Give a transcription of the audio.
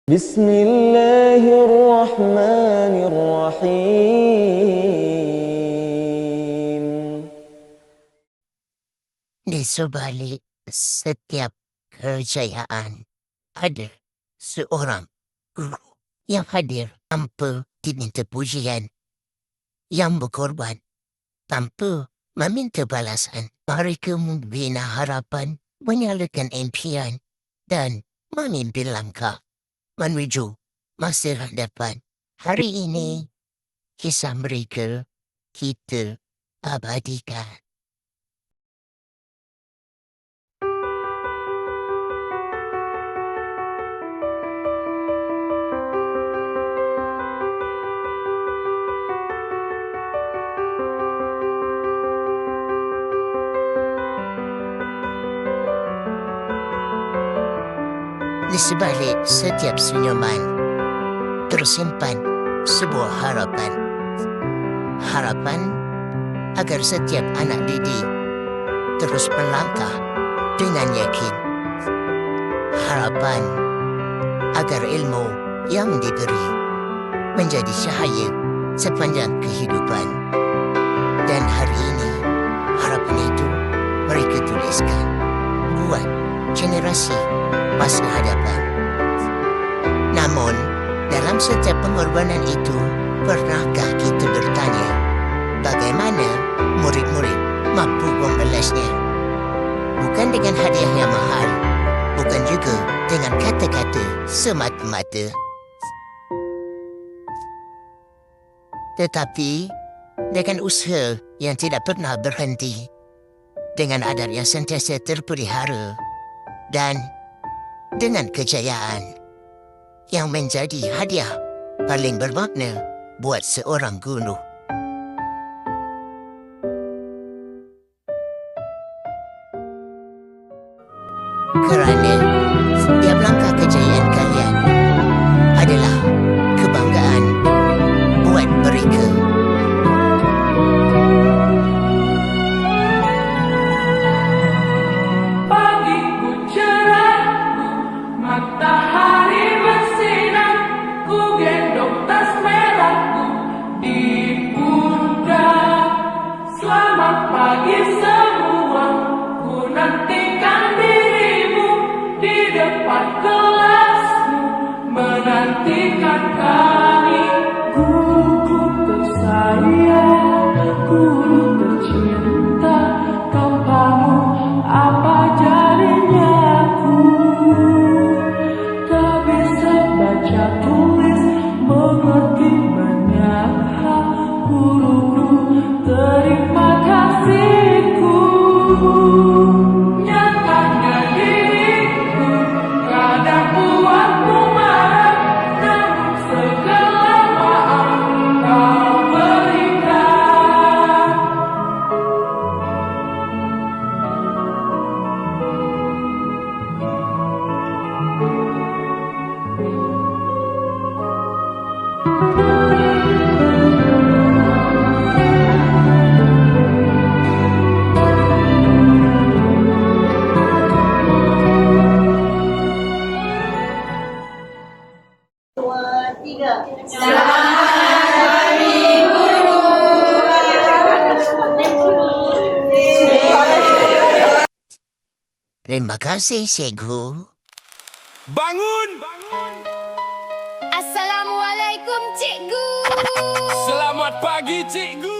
Bismillahirrahmanirrahim. Di sebalik setiap kejayaan ada seorang guru yang hadir tanpa diminta pujian, yang berkorban tanpa meminta balasan. Mereka membina harapan, menyalakan impian dan memimpin langkah menuju masa hadapan. Hari ini, kisah mereka kita abadikan. Di sebalik setiap senyuman tersimpan sebuah harapan. Harapan agar setiap anak didik terus melangkah dengan yakin. Harapan agar ilmu yang diberi menjadi cahaya sepanjang kehidupan. Dan hari ini harapan itu mereka tuliskan buat generasi masa hadapan. Namun, dalam setiap pengorbanan itu, pernahkah kita bertanya bagaimana murid-murid mampu membalasnya? Bukan dengan hadiah yang mahal, bukan juga dengan kata-kata semata-mata, tetapi dengan usaha yang tidak pernah berhenti, dengan adab yang sentiasa terpelihara, dan dengan kejayaan yang menjadi hadiah paling bermakna buat seorang guru. Kerana setiap langkah kejayaan kalian adalah kebanggaan buat mereka. Matahari bersinar, ku gendong tas merahku di pundak. Selamat pagi semua, ku nantikan dirimu di depan kelasmu, menantikan kami. Guru tersayang, guru tercinta, tanpamu apa jadinya aku? Baca tulis mengerti banyak hal, guruku terima kasihku. Nyatanya diriku kadang buatmu marah, namun segala maaf kau berikan. Terima kasih, Cikgu. Bangun! Assalamualaikum, Cikgu. Selamat pagi, Cikgu.